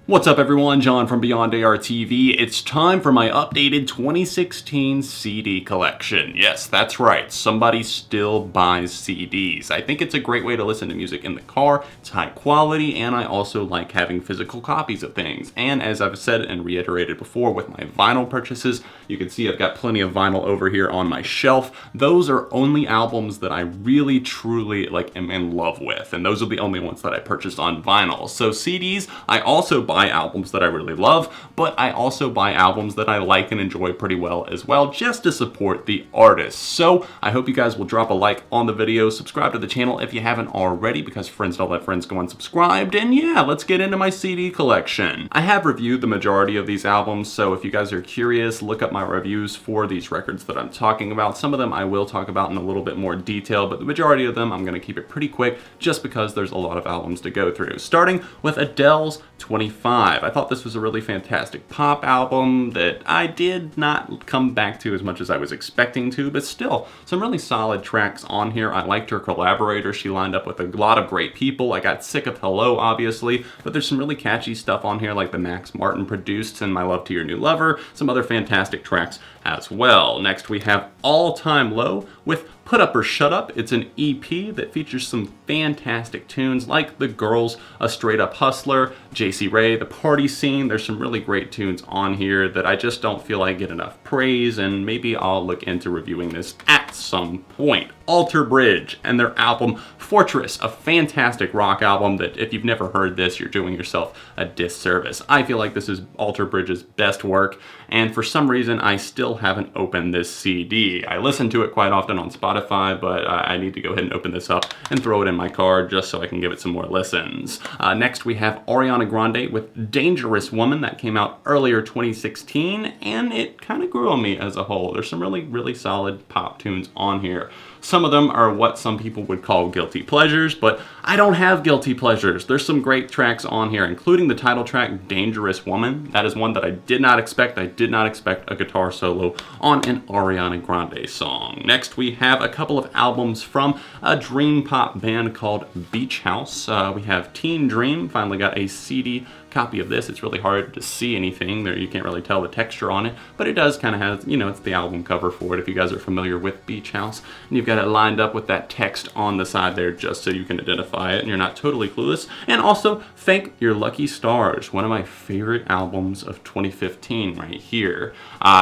What's up everyone, John from Beyond Artv. It's time for my updated 2016 CD collection. Yes, that's right, somebody still buys CDs. I think it's a great way to listen to music in the car, it's high quality, and I also like having physical copies of things. And as I've said and reiterated before with my vinyl purchases, you can see I've got plenty of vinyl over here on my shelf. Those are only albums that I really truly am in love with, and those are the only ones that I purchased on vinyl. So CDs, I also buy albums that I really love, but I also buy albums that I like and enjoy pretty well as well, just to support the artist. So I hope you guys will drop a like on the video, subscribe to the channel if you haven't already, because friends don't let friends go unsubscribed, and yeah, let's get into my CD collection. I have reviewed the majority of these albums, so if you guys are curious, look up my reviews for these records that I'm talking about. Some of them I will talk about in a little bit more detail, but the majority of them I'm going to keep it pretty quick, just because there's a lot of albums to go through. Starting with Adele's 25. I thought this was a really fantastic pop album that I did not come back to as much as I was expecting to, but still, some really solid tracks on here. I liked her collaborator. She lined up with a lot of great people. I got sick of Hello, obviously, but there's some really catchy stuff on here, like the Max Martin produced and My Love to Your New Lover, some other fantastic tracks as well. Next, we have All Time Low with Put Up or Shut Up. It's an EP that features some fantastic tunes like The Girls, A Straight Up Hustler, JC Ray, The Party Scene. There's some really great tunes on here that I just don't feel I get enough praise, and maybe I'll look into reviewing this at some point. Alter Bridge and their album Fortress, a fantastic rock album that if you've never heard this, you're doing yourself a disservice. I feel like this is Alter Bridge's best work, and for some reason I still haven't opened this CD. I listen to it quite often on Spotify, but I need to go ahead and open this up and throw it in my car just so I can give it some more listens. Next we have Ariana Grande with Dangerous Woman. That came out earlier 2016, and it kind of grew on me as a whole. There's some really solid pop tunes on here. Some of them are what some people would call guilty pleasures, but I don't have guilty pleasures. There's some great tracks on here, including the title track, Dangerous Woman. That is one that I did not expect. I did not expect a guitar solo on an Ariana Grande song. Next, we have a couple of albums from a dream pop band called Beach House. We have Teen Dream, finally got a CD copy of this. It's really hard to see anything there. You can't really tell the texture on it, but it does kind of have, it's the album cover for it if you guys are familiar with Beach House. And you've got it lined up with that text on the side there just so you can identify it and you're not totally clueless. And also, Thank Your Lucky Stars, one of my favorite albums of 2015 right here.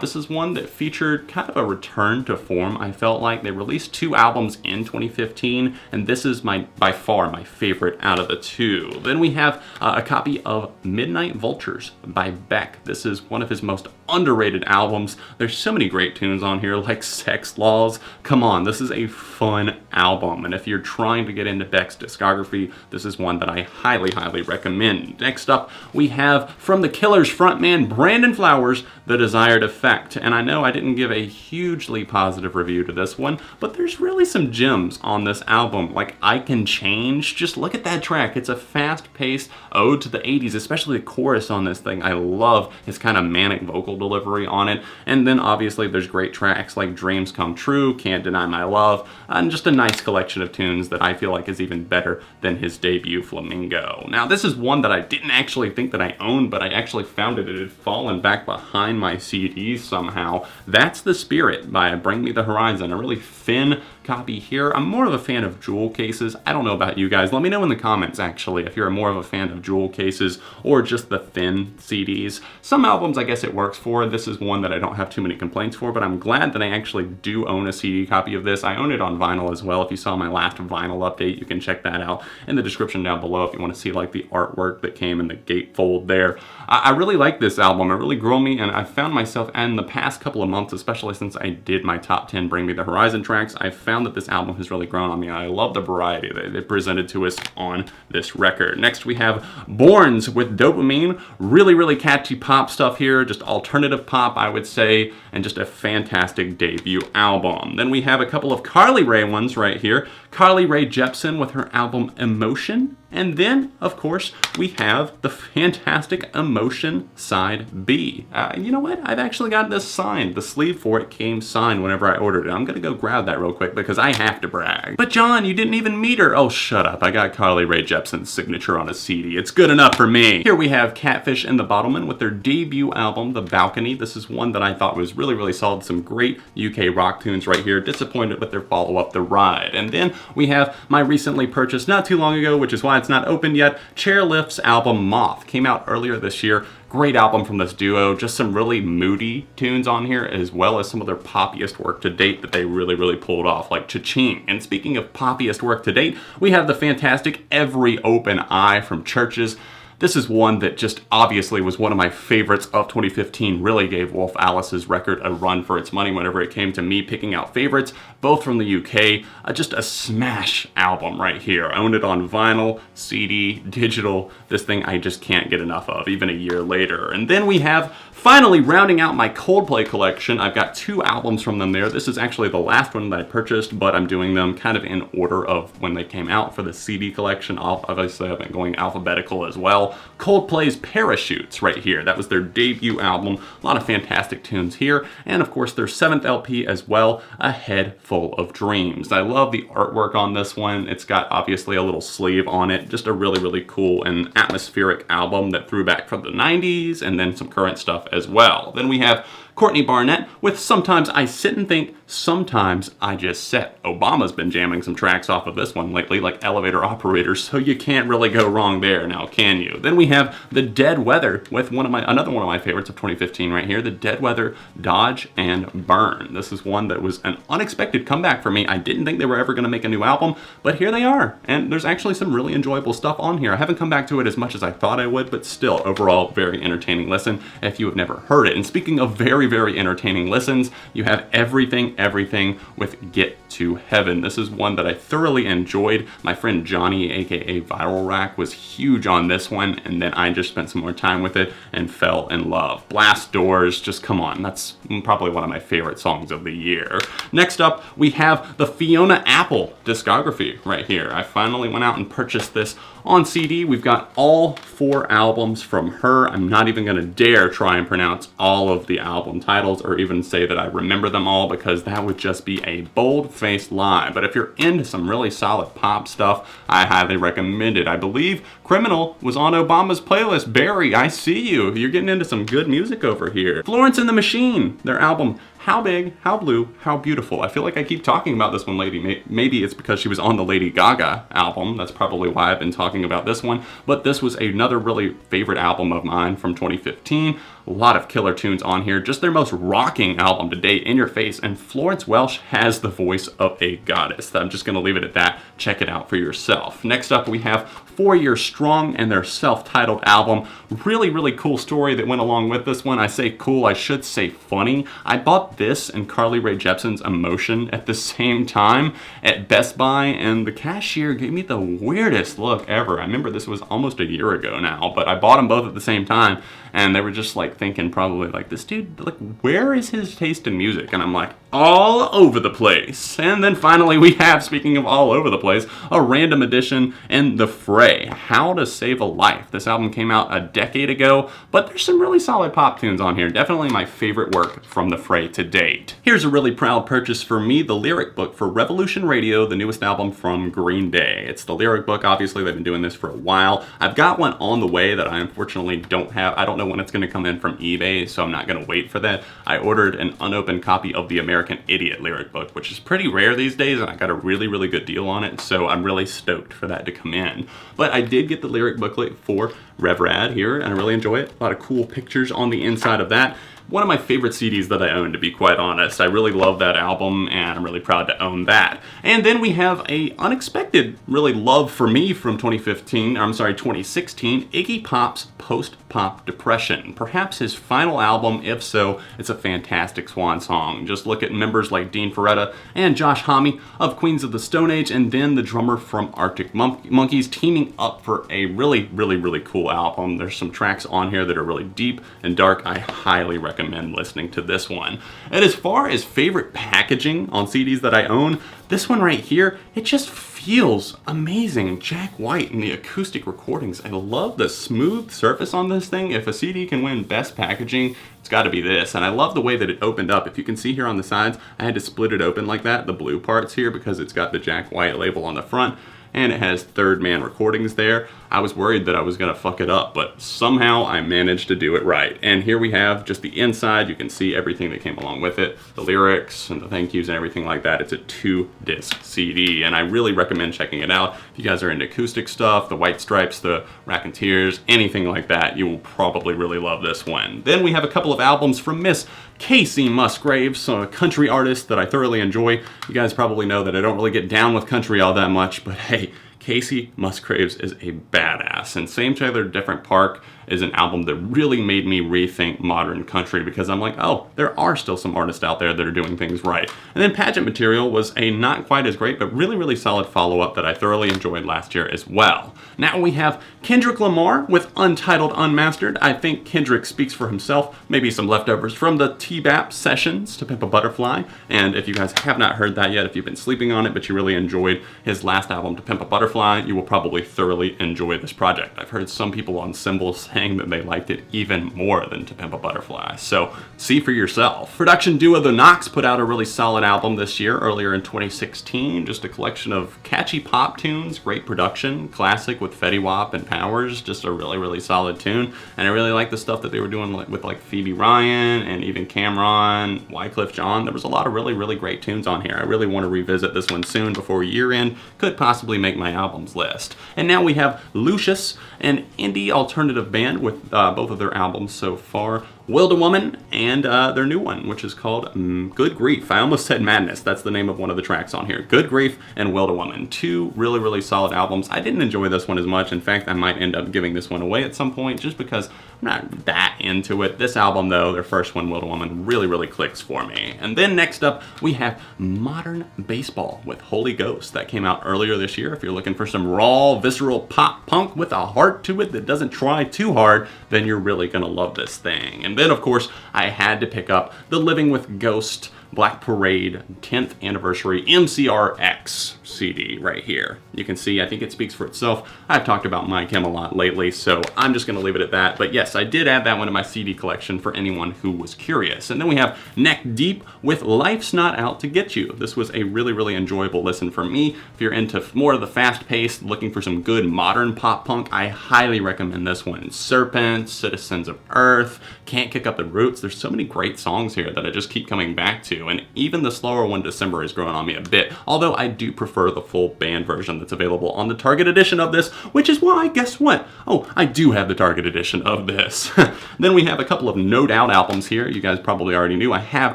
This is one that featured kind of a return to form. I felt like they released two albums in 2015, and this is by far my favorite out of the two. Then we have a copy of Midnight Vultures by Beck. This is one of his most underrated albums. There's so many great tunes on here, like Sex Laws. Come on, this is a fun album, and if you're trying to get into Beck's discography, this is one that I highly recommend. Next up, we have from The Killers frontman Brandon Flowers, The Desired Effect. And I know I didn't give a hugely positive review to this one, but there's really some gems on this album, like I Can Change. Just look at that track. It's a fast-paced ode to the 80s, especially the chorus on this thing. I love his kind of manic vocal delivery on it. And then obviously there's great tracks like Dreams Come True, Can't Deny My Love, and just a nice collection of tunes that I feel like is even better than his debut Flamingo. Now this is one that I didn't actually think that I owned, but I actually found it. It had fallen back behind my CDs somehow. That's The Spirit by Bring Me the Horizon, a really thin copy here. I'm more of a fan of jewel cases. I don't know about you guys. Let me know in the comments actually if you're more of a fan of jewel cases or just the thin CDs. Some albums I guess it works for. This is one that I don't have too many complaints for, but I'm glad that I actually do own a CD copy of this. I own it on vinyl as well. If you saw my last vinyl update, you can check that out in the description down below if you want to see like the artwork that came in the gatefold there. I really like this album. It really grew on me, and I found myself in the past couple of months, especially since I did my top 10 Bring Me the Horizon tracks, I found that this album has really grown on me. I love the variety that they presented to us on this record. Next we have Borns with Dopamine. Really catchy pop stuff here, just alternative pop I would say, and just a fantastic debut album. Then we have a couple of Carly Rae ones right here. Carly Rae Jepsen with her album Emotion. And then, of course, we have the fantastic Emotion Side B. You know what? I've actually got this signed. The sleeve for it came signed whenever I ordered it. I'm gonna go grab that real quick because I have to brag. But John, you didn't even meet her. Oh, shut up. I got Carly Rae Jepsen's signature on a CD. It's good enough for me. Here we have Catfish and the Bottlemen with their debut album, The Balcony. This is one that I thought was really, really solid. Some great UK rock tunes right here. Disappointed with their follow-up, The Ride. And then we have my recently purchased, not too long ago, which is why it's not open yet, Chairlift's album Moth. Came out earlier this year. Great album from this duo. Just some really moody tunes on here, as well as some of their poppiest work to date that they really, really pulled off, like Cha-Ching. And speaking of poppiest work to date, we have the fantastic Every Open Eye from Churches. This is one that just obviously was one of my favorites of 2015, really gave Wolf Alice's record a run for its money whenever it came to me picking out favorites, both from the UK. Just a smash album right here. I owned it on vinyl, CD, digital. This thing I just can't get enough of, even a year later. And then we have, finally rounding out my Coldplay collection, I've got 2 albums from them there. This is actually the last one that I purchased, but I'm doing them kind of in order of when they came out for the CD collection. Obviously, I've been going alphabetical as well. Coldplay's Parachutes right here. That was their debut album. A lot of fantastic tunes here. And of course, their 7th LP as well, A Head Full of Dreams. I love the artwork on this one. It's got obviously a little sleeve on it. Just a really, really cool and atmospheric album that threw back from the 90s and then some current stuff as well. Then we have Courtney Barnett with Sometimes I Sit and Think, Sometimes I Just Set. Obama's been jamming some tracks off of this one lately, like Elevator Operators, so you can't really go wrong there now, can you? Then we have The Dead Weather with another one of my favorites of 2015 right here, The Dead Weather, Dodge and Burn. This is one that was an unexpected comeback for me. I didn't think they were ever going to make a new album, but here they are, and there's actually some really enjoyable stuff on here. I haven't come back to it as much as I thought I would, but still, overall, very entertaining listen if you have never heard it. And speaking of very, very entertaining listens, you have Everything with Get to Heaven. This is one that I thoroughly enjoyed. My friend Johnny, aka Viral Rack, was huge on this one, and then I just spent some more time with it and fell in love. Blast Doors, just come on, that's probably one of my favorite songs of the year. Next up, we have the Fiona Apple discography right here. I finally went out and purchased this on CD. We've got all 4 albums from her. I'm not even going to dare try and pronounce all of the album titles or even say that I remember them all, because that would just be a bold-faced lie. But if you're into some really solid pop stuff, I highly recommend it. I believe Criminal was on Obama's playlist. Barry, I see you. You're getting into some good music over here. Florence and the Machine, their album How Big, How Blue, How Beautiful. I feel like I keep talking about this one lady. Maybe it's because she was on the Lady Gaga album. That's probably why I've been talking about this one. But this was another really favorite album of mine from 2015. A lot of killer tunes on here. Just their most rocking album to date, in your face. And Florence Welch has the voice of a goddess. I'm just going to leave it at that. Check it out for yourself. Next up, we have 4 Year Strong and their self-titled album. Really, really cool story that went along with this one. I say cool, I should say funny. I bought this and Carly Rae Jepsen's Emotion at the same time at Best Buy, and the cashier gave me the weirdest look ever. I remember this was almost a year ago now, but I bought them both at the same time, and they were just like thinking probably like, this dude, like, where is his taste in music? And I'm like, all over the place. And then finally we have, speaking of all over the place, a random edition in The Fray, How to Save a Life. This album came out a decade ago, but there's some really solid pop tunes on here. Definitely my favorite work from The Fray to date. Here's a really proud purchase for me, the lyric book for Revolution Radio, the newest album from Green Day. It's the lyric book. Obviously, they've been doing this for a while. I've got one on the way that I unfortunately don't have. I don't know when it's going to come in from eBay, so I'm not going to wait for that. I ordered an unopened copy of the American Idiot lyric book, which is pretty rare these days, and I got a really, really good deal on it, so I'm really stoked for that to come in. But I did get the lyric booklet for Rev Rad here, and I really enjoy it. A lot of cool pictures on the inside of that. One of my favorite CDs that I own, to be quite honest. I really love that album, and I'm really proud to own that. And then we have a unexpected, really love for me from 2016, Iggy Pop's Post-Pop Depression. Perhaps his final album. If so, it's a fantastic swan song. Just look at members like Dean Ferretta and Josh Homme of Queens of the Stone Age, and then the drummer from Arctic Monkeys teaming up for a really, really, really cool album. There's some tracks on here that are really deep and dark. I highly recommend listening to this one. And as far as favorite packaging on CDs that I own, this one right here, it just feels feels amazing. Jack White in the acoustic recordings. I love the smooth surface on this thing. If a CD can win best packaging, it's got to be this. And I love the way that it opened up. If you can see here on the sides, I had to split it open like that, the blue parts here, because it's got the Jack White label on the front. And it has Third Man recordings there. I was worried that I was gonna fuck it up, but somehow I managed to do it right. And here we have just the inside. You can see everything that came along with it, the lyrics and the thank yous and everything like that. It's a 2-disc CD, and I really recommend checking it out. If you guys are into acoustic stuff, the White Stripes, the Raconteurs, anything like that, you will probably really love this one. Then we have a couple of albums from Miss Casey Musgraves, a country artist that I thoroughly enjoy. You guys probably know that I don't really get down with country all that much, but hey, Casey Musgraves is a badass, and Same Trailer Different Park is an album that really made me rethink modern country, because I'm like, oh, there are still some artists out there that are doing things right. And then Pageant Material was a not quite as great, but really, really solid follow-up that I thoroughly enjoyed last year as well. Now we have Kendrick Lamar with Untitled Unmastered. I think Kendrick speaks for himself. Maybe some leftovers from the T-Bap sessions to Pimp a Butterfly. And if you guys have not heard that yet, if you've been sleeping on it, but you really enjoyed his last album, To Pimp a Butterfly, you will probably thoroughly enjoy this project. I've heard some people on Symbols saying that they liked it even more than To Pimp a Butterfly, so see for yourself. Production duo The Knox put out a really solid album this year, earlier in 2016, just a collection of catchy pop tunes, great production, classic with Fetty Wap and Powers, just a really, really solid tune, and I really like the stuff that they were doing with like Phoebe Ryan and even Cameron, Wyclef Jean. There was a lot of really, really great tunes on here. I really want to revisit this one soon before year end, could possibly make my albums list. And now we have Lucius, an indie alternative band with both of their albums so far, Will to Woman, and their new one, which is called Good Grief. I almost said Madness. That's the name of one of the tracks on here. Good Grief and Will to Woman. Two really, really solid albums. I didn't enjoy this one as much. In fact, I might end up giving this one away at some point just because I'm not that into it. This album, though, their first one, Will to Woman, really, really clicks for me. And then next up, we have Modern Baseball with Holy Ghost. That came out earlier this year. If you're looking for some raw, visceral pop punk with a heart to it that doesn't try too hard, then you're really gonna love this thing. And then, of course, I had to pick up the Living with Ghost Black Parade 10th Anniversary MCRX CD right here. You can see, I think it speaks for itself. I've talked about My Chem a lot lately, so I'm just going to leave it at that. But yes, I did add that one to my CD collection for anyone who was curious. And then we have Neck Deep with Life's Not Out to Get You. This was a really, really enjoyable listen for me. If you're into more of the fast-paced, looking for some good modern pop punk, I highly recommend this one. Serpents, Citizens of Earth, Can't Kick Up the Roots. There's so many great songs here that I just keep coming back to. And even the slower one, December, is growing on me a bit. Although I do prefer the full band version that's available on the Target edition of this, which is why, guess what? Oh, I do have the Target edition of this. Then we have a couple of No Doubt albums here. You guys probably already knew I have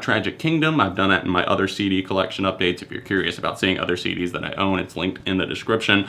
Tragic Kingdom. I've done that in my other CD collection updates. If you're curious about seeing other CDs that I own, it's linked in the description.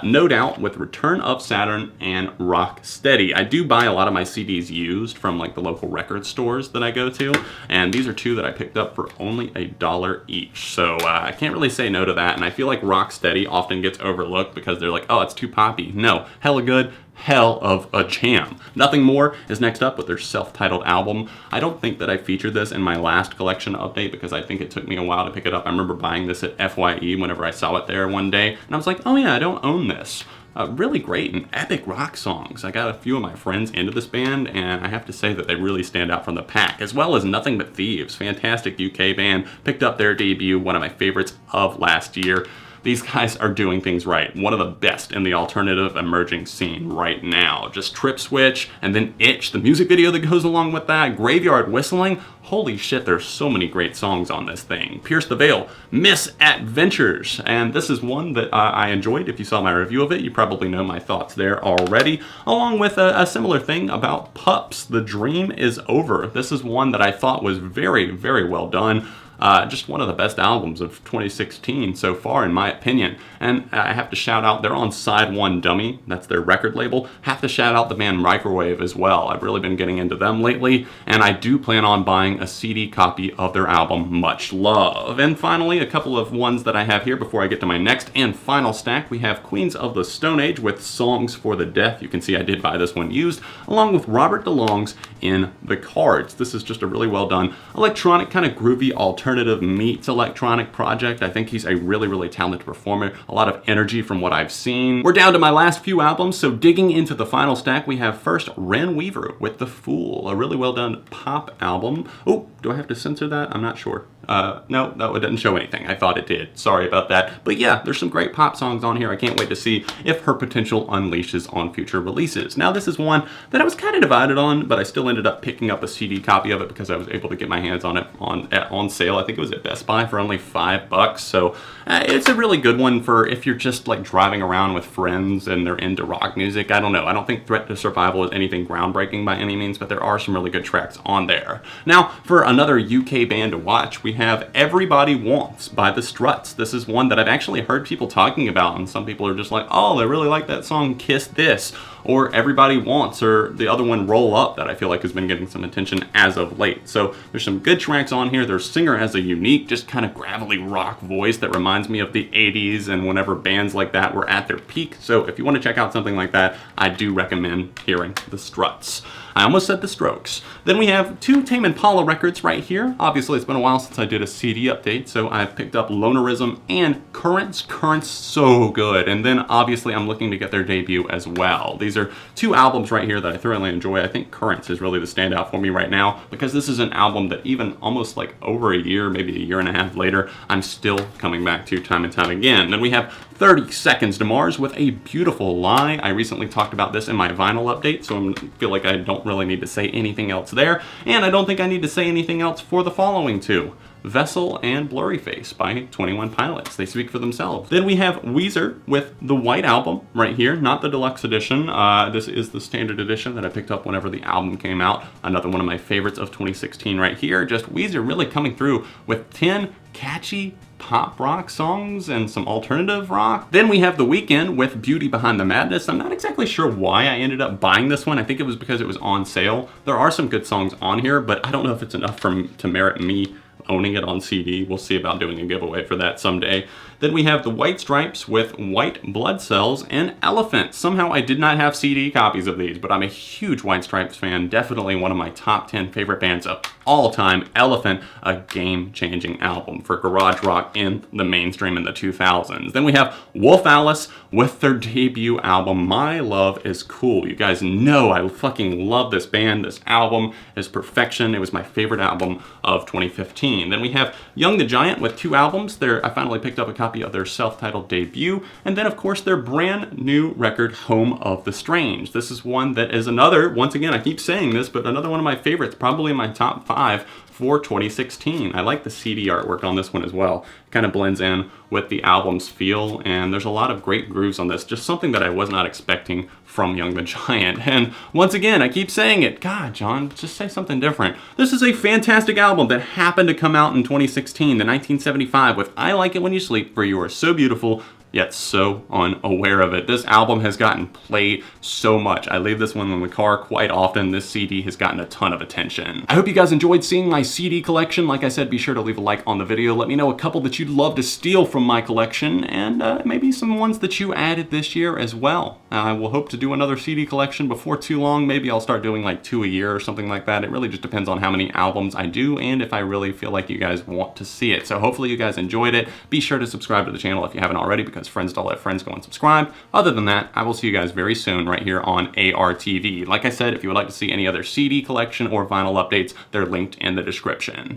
No Doubt with Return of Saturn and Rock Steady. I do buy a lot of my CDs used from like the local record stores that I go to, and these are two that I picked up for only $1 each. So I can't really say no to that, and I feel like Rock Steady often gets overlooked because they're like, oh, it's too poppy. No, hella good, hell of a jam. Nothing More is next up with their self-titled album. I don't think that I featured this in my last collection update because I think it took me a while to pick it up. I remember buying this at FYE whenever I saw it there one day, and I was like, oh yeah, I don't own this. Really great and epic rock songs. I got a few of my friends into this band, and I have to say that they really stand out from the pack, as well as Nothing But Thieves, fantastic UK band, picked up their debut, one of my favorites of last year. These guys are doing things right. One of the best in the alternative emerging scene right now. Just Trip Switch, and then Itch, the music video that goes along with that, Graveyard Whistling. Holy shit, there's so many great songs on this thing. Pierce the Veil, Misadventures, and this is one that I enjoyed. If you saw my review of it, you probably know my thoughts there already, along with a similar thing about Pups, The Dream Is Over. This is one that I thought was very, very well done. Just one of the best albums of 2016 so far, in my opinion. And I have to shout out, they're on Side One Dummy, that's their record label. Have to shout out the band Microwave as well. I've really been getting into them lately, and I do plan on buying a CD copy of their album, Much Love. And finally, a couple of ones that I have here before I get to my next and final stack. We have Queens of the Stone Age with Songs for the Deaf. You can see I did buy this one used, along with Robert DeLong's In the Cards. This is just a really well done electronic, kind of groovy alternative alternative meets electronic project. I think he's a really, really talented performer. A lot of energy from what I've seen. We're down to my last few albums, so digging into the final stack, we have first Ren Weaver with The Fool, a really well done pop album. Oh, do I have to censor that? I'm not sure. No, it didn't show anything. I thought it did. Sorry about that. But yeah, there's some great pop songs on here. I can't wait to see if her potential unleashes on future releases. Now, this is one that I was kind of divided on, but I still ended up picking up a CD copy of it because I was able to get my hands on it on sale. I think it was at Best Buy for only $5. So it's a really good one for if you're just like driving around with friends and they're into rock music. I don't know. I don't think Threat to Survival is anything groundbreaking by any means, but there are some really good tracks on there. Now, for another UK band to watch, we have Everybody Wants by The Struts. This is one that I've actually heard people talking about, and some people are just like, oh, I really like that song Kiss This, or Everybody Wants, or the other one Roll Up, that I feel like has been getting some attention as of late. So there's some good tracks on here. Their singer has a unique, just kind of gravelly rock voice that reminds me of the 80s and whenever bands like that were at their peak. So if you want to check out something like that, I do recommend hearing The Struts. I almost said The Strokes. Then we have two Tame Impala records right here. Obviously, it's been a while since I did a CD update, so I've picked up Lonerism and Currents. Currents, so good. And then obviously I'm looking to get their debut as well. These are two albums right here that I thoroughly enjoy. I think Currents is really the standout for me right now because this is an album that even almost like over a year, maybe a year and a half later, I'm still coming back to time and time again. Then we have 30 Seconds to Mars with A Beautiful Lie. I recently talked about this in my vinyl update, so I feel like I don't really need to say anything else there. And I don't think I need to say anything else for the following two. Vessel and Blurry Face by 21 Pilots. They speak for themselves. Then we have Weezer with the White Album right here, not the deluxe edition. This is the standard edition that I picked up whenever the album came out. Another one of my favorites of 2016 right here. Just Weezer really coming through with 10 catchy pop rock songs and some alternative rock. Then we have The Weeknd with Beauty Behind the Madness. I'm not exactly sure why I ended up buying this one. I think it was because it was on sale. There are some good songs on here, but I don't know if it's enough to merit me owning it on CD. We'll see about doing a giveaway for that someday. Then we have the White Stripes with White Blood Cells and Elephant. Somehow I did not have CD copies of these, but I'm a huge White Stripes fan. Definitely one of my top 10 favorite bands of all time. Elephant, a game-changing album for garage rock in the mainstream in the 2000s. Then we have Wolf Alice with their debut album, My Love Is Cool. You guys know I fucking love this band. This album is perfection. It was my favorite album of 2015. Then we have Young the Giant with two albums. I finally picked up a copy of their self-titled debut, and then of course their brand new record, Home of the Strange. This is one that is another, once again I keep saying this, but another one of my favorites, probably in my top 5 for 2016. I like the CD artwork on this one as well. It kind of blends in with the album's feel, and there's a lot of great grooves on this, just something that I was not expecting from Young the Giant. And once again, I keep saying it, God, John, just say something different. This is a fantastic album that happened to come out in 2016, the 1975, with I Like It When You Sleep, For You Are So Beautiful, Yet So Unaware of It. This album has gotten played so much. I leave this one in the car quite often. This CD has gotten a ton of attention. I hope you guys enjoyed seeing my CD collection. Like I said, be sure to leave a like on the video. Let me know a couple that you'd love to steal from my collection, and maybe some ones that you added this year as well. I will hope to do another CD collection before too long. Maybe I'll start doing like 2 a year or something like that. It really just depends on how many albums I do and if I really feel like you guys want to see it. So hopefully you guys enjoyed it. Be sure to subscribe to the channel if you haven't already, because friends don't let friends go and subscribe. Other than that, I will see you guys very soon right here on Artv. Like I said, if you would like to see any other CD collection or vinyl updates, they're linked in the description.